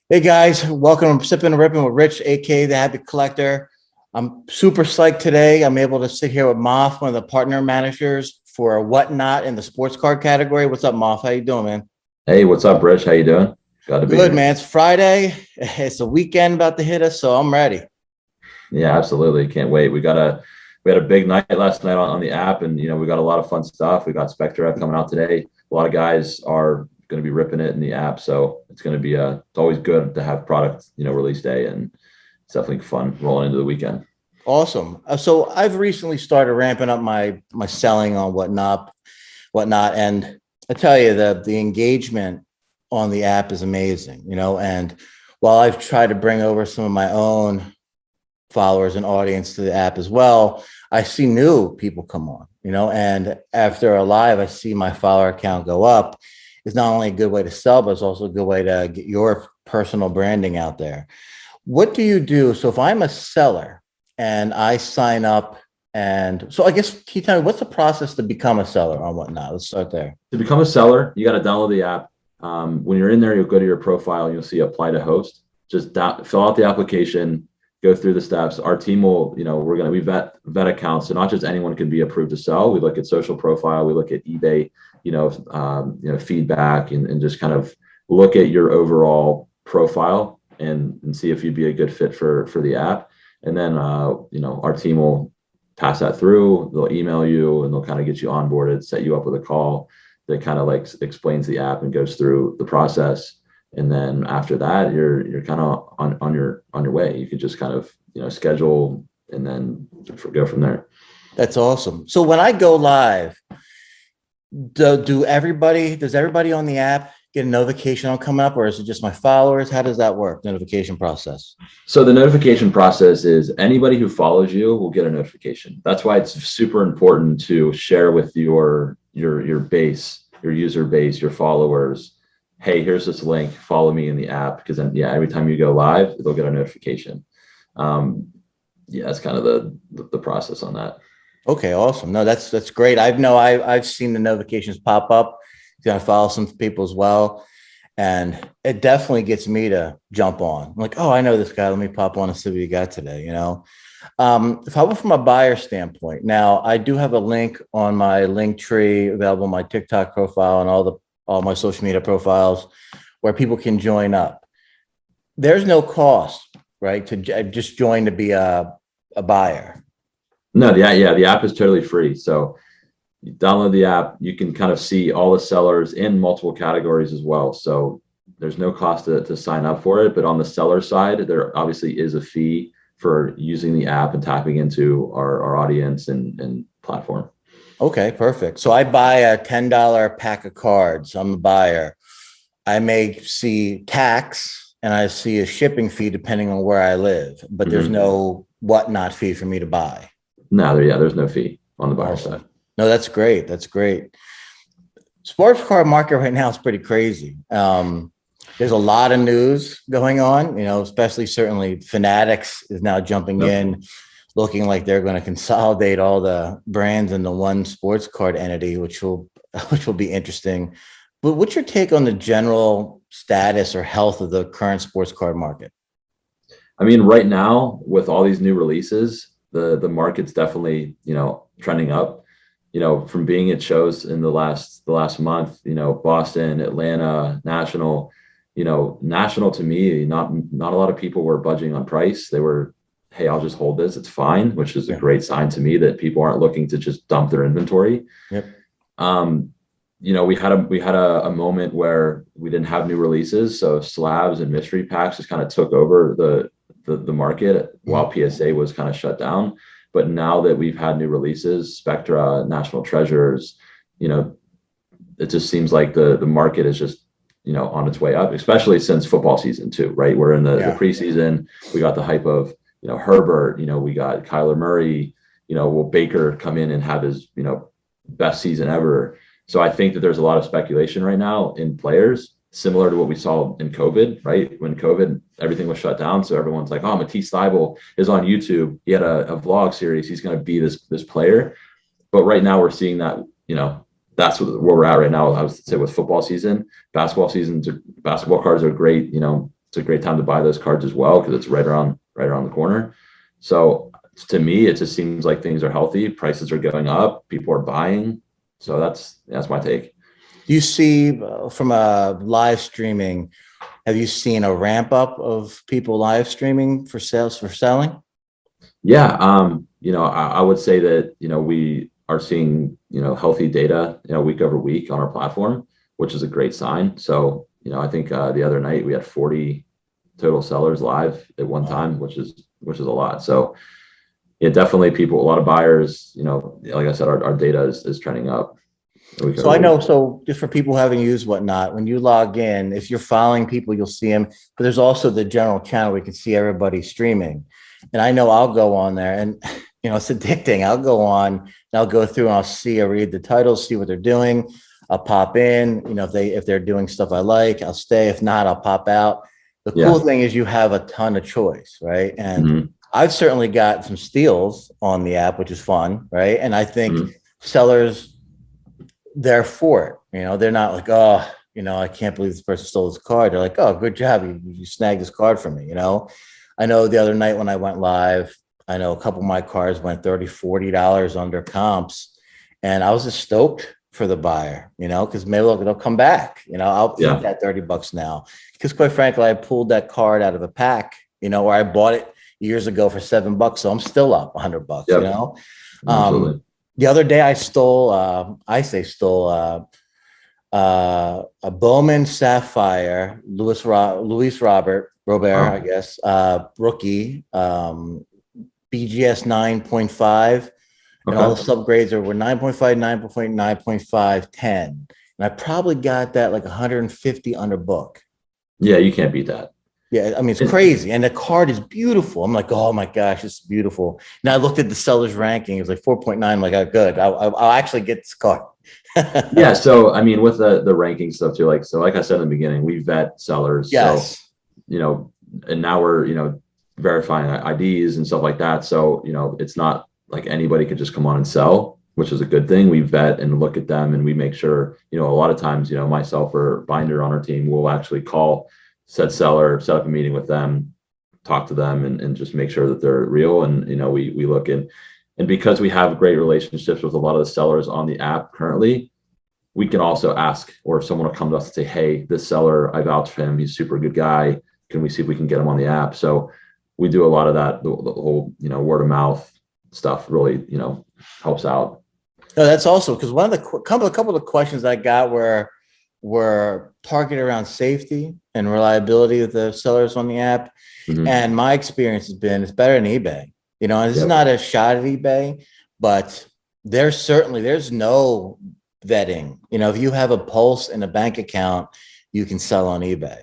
Hey guys, welcome to Sipping and Ripping with Rich, aka the Habit Collector. I'm super psyched today. I'm able to sit here with Moff, one of the partner managers for WhatNot in the sports card category. What's up, Moff? How you doing, man? Hey, what's up, Rich? How you doing? Glad to be Good, here. man. It's Friday. It's the weekend about to hit us, so I'm ready. Yeah, absolutely. Can't wait. We had a big night last night on the app, and we got a lot of fun stuff. We got Spectra coming out today. A lot of guys are going to be ripping it in the app, so it's going to be it's always good to have product release day, and it's definitely fun rolling into the weekend. Awesome. So I've recently started ramping up my selling on whatnot, and I tell you the engagement on the app is amazing. And while I've tried to bring over some of my own followers and audience to the app as well, I see new people come on, and after a live, I see my follower count go up. It's not only a good way to sell, but it's also a good way to get your personal branding out there. What do you do? So if I'm a seller and I sign up, and so I guess, can you tell me what's the process to become a seller on whatnot? Let's start there. To become a seller, you got to download the app. When you're in there, you'll go to your profile. You'll see apply to host. Just fill out the application, go through the steps. Our team will, we vet accounts. So not just anyone can be approved to sell. We look at social profile. We look at eBay, feedback, and just kind of look at your overall profile and see if you'd be a good fit for the app. And then, our team will pass that through. They'll email you and they'll kind of get you onboarded, set you up with a call that kind of like explains the app and goes through the process. And then after that, you're kind of on your way. You could just kind of schedule and then go from there. That's awesome. So when I go live, does everybody on the app get a notification on coming up, or is it just my followers? How does that work? Notification process. So the notification process is anybody who follows you will get a notification. That's why it's super important to share with your base, your user base, your followers. Hey, here's this link. Follow me in the app, because then every time you go live, they'll get a notification. That's kind of the process on that. Okay, awesome. No, that's great. I've seen the notifications pop up. I follow some people as well, and it definitely gets me to jump on. I'm like, oh, I know this guy. Let me pop on and see what you got today. If I were from a buyer standpoint, now I do have a link on my link tree available on my TikTok profile and all my social media profiles where people can join up. There's no cost, right, to just join to be a buyer. No, the app is totally free. So you download the app, you can kind of see all the sellers in multiple categories as well. So there's no cost to sign up for it. But on the seller side, there obviously is a fee for using the app and tapping into our audience and platform. Okay, perfect. So I buy a $10 pack of cards. I'm a buyer. I may see tax and I see a shipping fee depending on where I live, but there's Mm-hmm. no whatnot fee for me to buy. No, there's no fee on the buyer Awesome. side. No, that's great. That's great. Sports card market right now is pretty crazy. There's a lot of news going on, especially certainly Fanatics is now jumping Yep. in, looking like they're going to consolidate all the brands into one sports card entity, which will which will be interesting. But what's your take on the general status or health of the current sports card market? I mean, right now with all these new releases, the market's definitely trending up. From being at shows in the last month, Boston, Atlanta, National. National to me, not a lot of people were budging on price. They were, hey, I'll just hold this. It's fine, which is a Yeah. great sign to me that people aren't looking to just dump their inventory. Yep. Um, we had a moment where we didn't have new releases, so slabs and mystery packs just kind of took over the market while PSA was kind of shut down. But now that we've had new releases, Spectra, National Treasures, you know, it just seems like the market is just on its way up, especially since football season too, right? We're in the Yeah. preseason. We got the hype of Herbert. We got Kyler Murray. Will Baker come in and have his best season ever? So I think that there's a lot of speculation right now in players, similar to what we saw in COVID, right? When COVID, everything was shut down. So everyone's like, oh, Matisse Thybulle is on YouTube. He had a vlog series. He's going to be this player. But right now we're seeing that, that's where we're at right now. I would say with football season, basketball cards are great, it's a great time to buy those cards as well, because it's right around the corner. So to me, it just seems like things are healthy. Prices are going up. People are buying. So that's my take. Do you see from a live streaming, have you seen a ramp up of people live streaming for sales, for selling? Yeah. I would say that, we are seeing, healthy data, week over week on our platform, which is a great sign. So, I think the other night we had 40 total sellers live at one time, which is a lot. So yeah, definitely a lot of buyers, like I said, our data is trending up. So I know, so just for people who haven't used WhatNot, when you log in, if you're following people, you'll see them, but there's also the general channel where you can see everybody streaming. And I know I'll go on there and, it's addicting. I'll go on and I'll go through and I'll read the titles, see what they're doing. I'll pop in, if they're doing stuff I like, I'll stay. If not, I'll pop out. The cool thing is you have a ton of choice, right? And I've certainly got some steals on the app, which is fun, right? And I think sellers, they're for it. They're not like, oh, I can't believe this person stole this card. They're like, oh, good job. You snagged this card for me. I know the other night when I went live, I know a couple of my cards went $30, $40 under comps. And I was just stoked for the buyer, because maybe they'll come back. I'll eat that $30 now. Because quite frankly, I pulled that card out of a pack, or I bought it years ago for $7. So I'm still up $100, Absolutely. The other day I stole, a Bowman Sapphire, Robert, I guess, rookie, BGS 9.5, and all the subgrades were 9.5, 9.5, 9.5, 10. And I probably got that like 150 under book. Yeah, you can't beat that. Yeah, I mean, it's crazy. And the card is beautiful. I'm like, oh my gosh, it's beautiful. And I looked at the seller's ranking. It was like 4.9. I'm like, oh, good. I'll actually get this card. Yeah. So, I mean, with the ranking stuff too, like I said in the beginning, we vet sellers. Yes. So, and now we're, verifying IDs and stuff like that. So, it's not like anybody could just come on and sell, which is a good thing. We vet and look at them and we make sure, a lot of times, myself or Binder on our team will actually call said seller, set up a meeting with them, talk to them and just make sure that they're real. And, we look in, and because we have great relationships with a lot of the sellers on the app currently, we can also ask, or someone will come to us and say, hey, this seller, I vouch for him. He's a super good guy. Can we see if we can get him on the app? So we do a lot of that. The whole, word of mouth stuff really, helps out. No, that's also because one of the couple of questions I got were targeted around safety and reliability of the sellers on the app. And my experience has been it's better than eBay. And this is not a shot at eBay, but there's no vetting. If you have a pulse and a bank account, you can sell on eBay.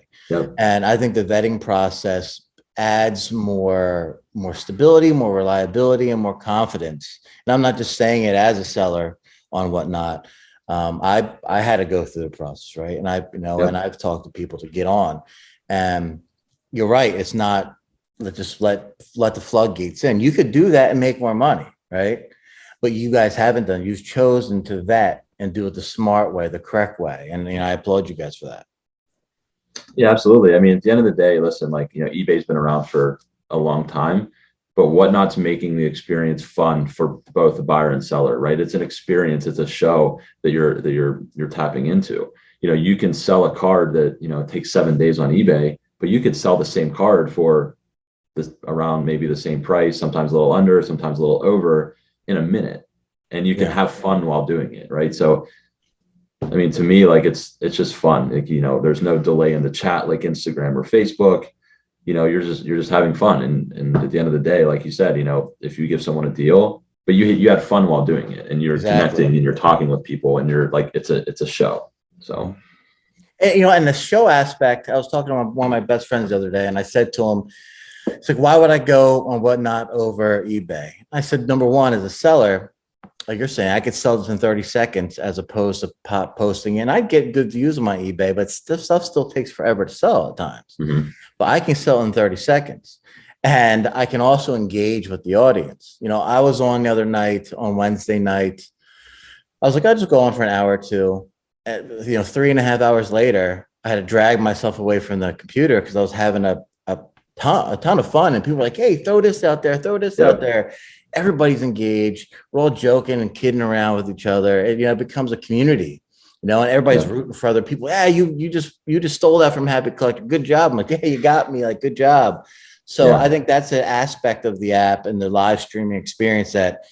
And I think the vetting process adds more stability, more reliability, and more confidence. And I'm not just saying it as a seller on WhatNot. I had to go through the process, right? And and I've talked to people to get on. And you're right. It's not just let the floodgates in. You could do that and make more money, right? But you guys haven't done. You've chosen to vet and do it the smart way, the correct way. And I applaud you guys for that. Yeah, absolutely. I mean, at the end of the day, listen, eBay's been around for a long time, but WhatNot's making the experience fun for both the buyer and seller, right? It's an experience. It's a show that you're tapping into. You can sell a card that, it takes 7 days on eBay, but you could sell the same card for around maybe the same price, sometimes a little under, sometimes a little over in a minute, and you can have fun while doing it, right? So I mean, to me, it's just fun. There's no delay in the chat like Instagram or Facebook. You're just having fun. And at the end of the day, like you said, if you give someone a deal, but you had fun while doing it, and you're connecting and you're talking with people, and you're like, it's a show. So, and the show aspect, I was talking to one of my best friends the other day, and I said to him, it's like, why would I go on WhatNot over eBay? I said, number one, as a seller, like you're saying, I could sell this in 30 seconds as opposed to posting. And I'd get good views on my eBay, but stuff still takes forever to sell at times. But I can sell in 30 seconds. And I can also engage with the audience. I was on the other night, on Wednesday night. I was like, I'll just go on for an hour or two. 3.5 hours later, I had to drag myself away from the computer because I was having a ton of fun. And people were like, hey, throw this out there, throw this out there. Everybody's engaged. We're all joking and kidding around with each other. And, it becomes a community, and everybody's rooting for other people. Yeah, you just stole that from Habit Collector. Good job. I'm like, yeah, you got me. Like, good job. So I think that's an aspect of the app and the live streaming experience that,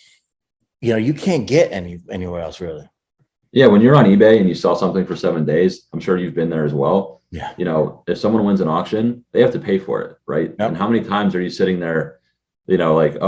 you can't get anywhere else really. Yeah, when you're on eBay and you sell something for 7 days, I'm sure you've been there as well. Yeah. If someone wins an auction, they have to pay for it, right? Yep. And how many times are you sitting there, like,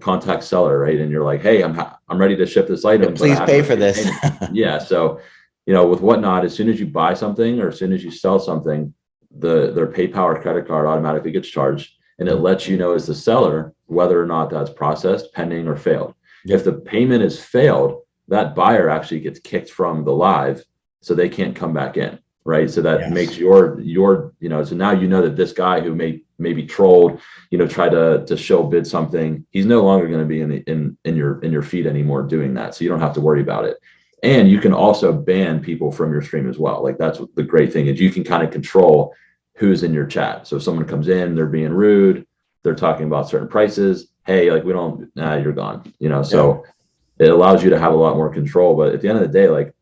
contact seller, right? And you're like, hey, I'm ready to ship this item. Please pay for this. Yeah. So, with WhatNot, as soon as you buy something or as soon as you sell something, their PayPal or credit card automatically gets charged, and it lets you know as the seller whether or not that's processed, pending, or failed. Yep. If the payment is failed, that buyer actually gets kicked from the live, so they can't come back in, right? So that makes your so now that this guy who may be trolled, try to show bid something, he's no longer going to be in your feed anymore doing that. So you don't have to worry about it. And you can also ban people from your stream as well. Like, that's what the great thing is, you can kind of control who's in your chat. So if someone comes in, they're being rude, they're talking about certain prices, hey, like, you're gone, so it allows you to have a lot more control. But at the end of the day, like,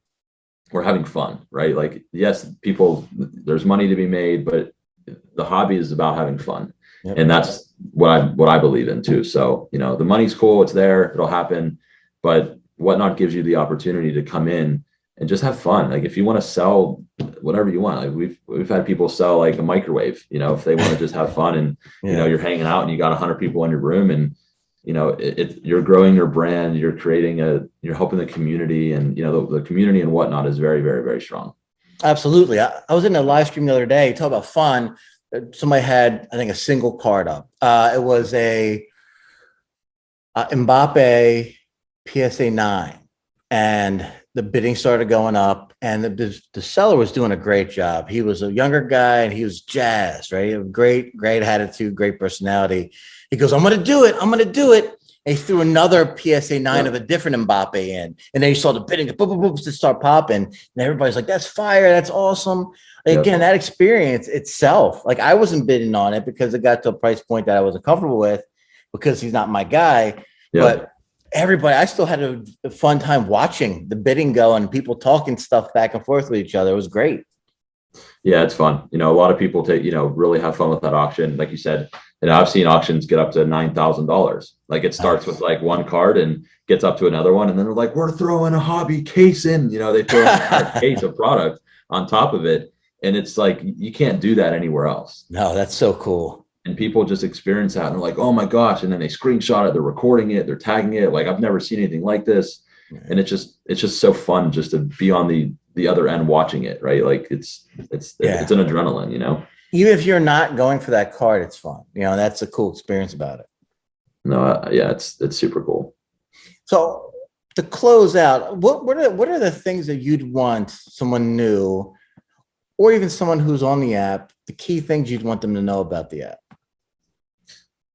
we're having fun, right? Like, yes, there's money to be made, but the hobby is about having fun. Yep. And that's what I believe in too. So, the money's cool, it's there, it'll happen, but WhatNot gives you the opportunity to come in and just have fun. Like, if you want to sell whatever you want, like we've had people sell like a microwave, if they want to just have fun and, you're hanging out and you got 100 people in your room, and you're growing your brand, you're helping the community, and the community and WhatNot is very, very, very strong. Absolutely. I was in a live stream the other day, talk about fun. Somebody had, I think, a single card up. It was a Mbappe PSA 9, and the bidding started going up, and the seller was doing a great job. He was a younger guy and he was jazzed, right? Great attitude, great personality. He goes, I'm going to do it. I'm going to do it. And he threw another PSA 9 of a different Mbappe in. And then you saw the bidding boop, boop, boop, to start popping. And everybody's like, that's fire. That's awesome. Again, that experience itself, like, I wasn't bidding on it because it got to a price point that I wasn't comfortable with because he's not my guy. But everybody, I still had a fun time watching the bidding go and people talking stuff back and forth with each other. It was great. Yeah, it's fun. A lot of people really have fun with that auction. Like you said, I've seen auctions get up to $9,000. Like, it starts with like one card and gets up to another one. And then they're like, we're throwing a hobby case in, they throw a case of product on top of it. And it's like, you can't do that anywhere else. No, that's so cool. And people just experience that and they're like, oh my gosh. And then they screenshot it, they're recording it, they're tagging it. Like, I've never seen anything like this. And it's just so fun just to be on the other end watching it, right? Like, it's an adrenaline, Even if you're not going for that card, it's fun. That's a cool experience about it. No, it's super cool. So to close out, what are the things that you'd want someone new, or even someone who's on the app, the key things you'd want them to know about the app?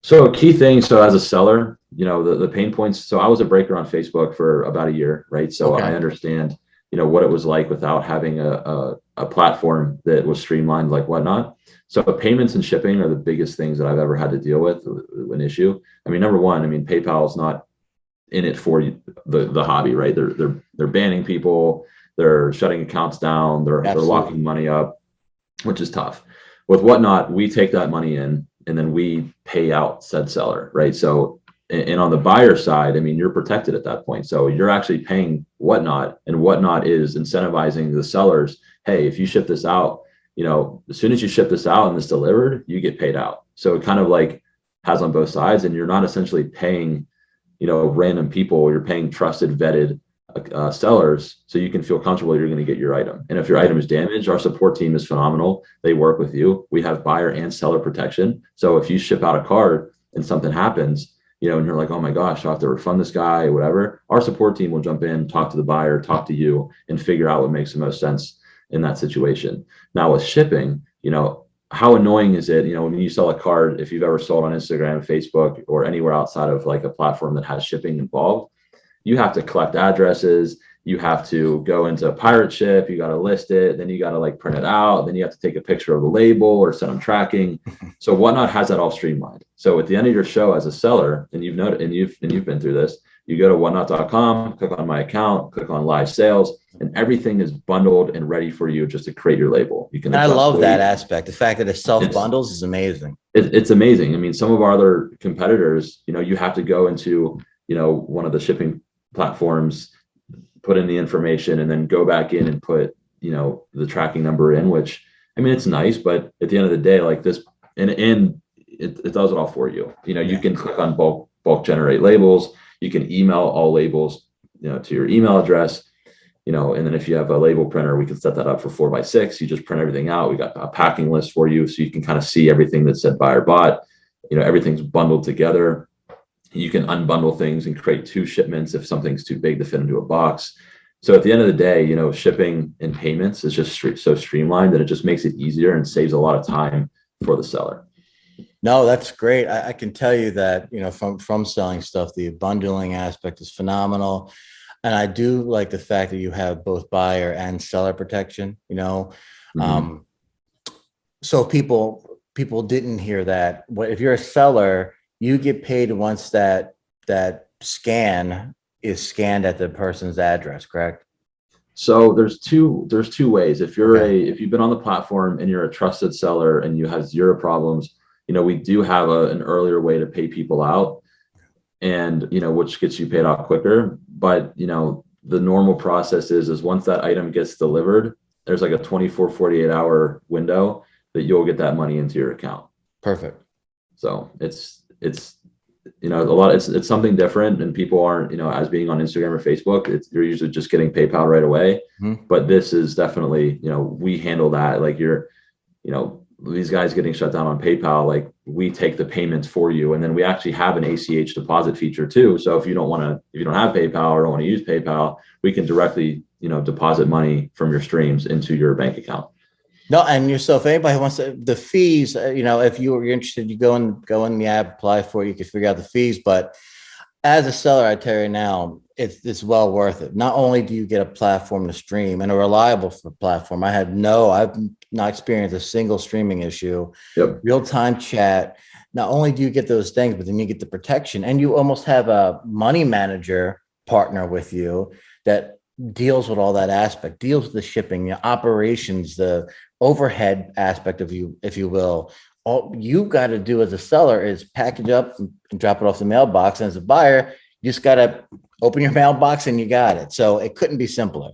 So key things. So as a seller, the pain points. So I was a breaker on Facebook for about a year, right? So I understand, what it was like without having a platform that was streamlined like WhatNot. So payments and shipping are the biggest things that I've ever had to deal with an issue. I mean, number one, PayPal is not in it for the hobby, right? They're banning people, they're shutting accounts down, they're locking money up, which is tough. With WhatNot, we take that money in and then we pay out said seller, right? So, and on the buyer side, you're protected at that point. So you're actually paying WhatNot, and WhatNot is incentivizing the sellers. Hey, if you ship this out, as soon as you ship this out and it's delivered, you get paid out. So it kind of like has on both sides, and you're not essentially paying, random people. You're paying trusted, vetted sellers, so you can feel comfortable you're going to get your item. And if your item is damaged, our support team is phenomenal. They work with you. We have buyer and seller protection. So if you ship out a card and something happens, and you're like, oh my gosh, I have to refund this guy or whatever, our support team will jump in, talk to the buyer, talk to you, and figure out what makes the most sense in that situation. Now with shipping, how annoying is it, when you sell a card, if you've ever sold on Instagram, Facebook, or anywhere outside of like a platform that has shipping involved, you have to collect addresses, you have to go into a pirate ship, you got to list it, then you got to like print it out, then you have to take a picture of the label or send them tracking. So WhatNot has that all streamlined. So at the end of your show as a seller, and you've noted, and you've been through this, you go to whatnot.com, click on my account, click on live sales, and everything is bundled and ready for you just to create your label. You can And I adjust love that weight. aspect. The fact that it self bundles is amazing. It's amazing. I mean, some of our other competitors, you have to go into, one of the shipping platforms, put in the information, and then go back in and put, the tracking number in, which, I mean, it's nice, but at the end of the day, like this, and it does it all for you. You can click on bulk generate labels. You can email all labels, to your email address, and then if you have a label printer, we can set that up for 4x6. You just print everything out. We got a packing list for you, so you can kind of see everything that said buyer bought. Everything's bundled together. You can unbundle things and create 2 shipments if something's too big to fit into a box. So at the end of the day, shipping and payments is just so streamlined that it just makes it easier and saves a lot of time for the seller. No, that's great. I can tell you that, from selling stuff, the bundling aspect is phenomenal. And I do like the fact that you have both buyer and seller protection, Mm-hmm. So people didn't hear that. If you're a seller, you get paid once that scan is scanned at the person's address, correct? So there's two ways. If Okay. if you've been on the platform and you're a trusted seller and you have zero problems, we do have an earlier way to pay people out, and which gets you paid out quicker. But the normal process is once that item gets delivered, there's like a 24, 48 hour window that you'll get that money into your account. Perfect. So it's a lot, it's something different, and people aren't, as being on Instagram or Facebook, you're usually just getting PayPal right away. Mm-hmm. But this is definitely, we handle that. Like these guys getting shut down on PayPal, like we take the payments for you. And then we actually have an ACH deposit feature too. So if you don't have PayPal or don't want to use PayPal, we can directly, deposit money from your streams into your bank account. No, and yourself, anybody wants the fees, if you're interested, you go in the app, apply for it, you can figure out the fees. But as a seller, I tell you now, it's well worth it. Not only do you get a platform to stream and a reliable platform, I've not experienced a single streaming issue. Yep. Real-time chat. Not only do you get those things, but then you get the protection, and you almost have a money manager partner with you that deals with all that aspect, deals with the shipping, the operations, the overhead aspect of you, if you will. All you got to do as a seller is package up and drop it off the mailbox. And as a buyer, you just got to open your mailbox and you got it. So it couldn't be simpler.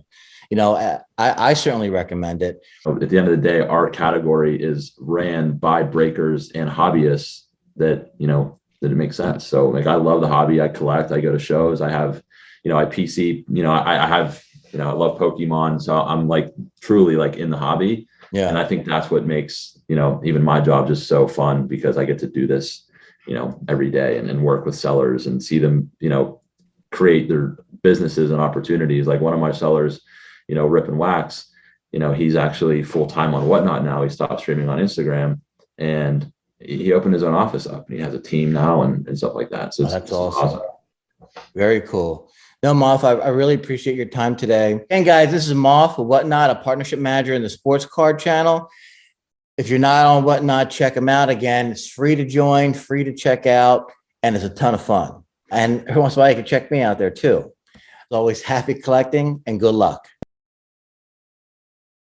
I certainly recommend it. At the end of the day, our category is ran by breakers and hobbyists that it makes sense. So like, I love the hobby. I collect, I go to shows, I have, I PC, I have, I love Pokemon. So I'm like truly like in the hobby. Yeah. And I think that's what makes, even my job just so fun, because I get to do this, every day and work with sellers and see them, create their businesses and opportunities. Like one of my sellers, Rip and Wax, he's actually full-time on WhatNot now. He stopped streaming on Instagram, and he opened his own office up, and he has a team now and stuff like that. So that's awesome. Very cool. No, Moff, I really appreciate your time today. And guys, this is Moff of WhatNot, a partnership manager in the sports card channel. If you're not on WhatNot, check them out. Again, it's free to join, free to check out, and it's a ton of fun. And every once in a while, you can check me out there too. As always, happy collecting and good luck.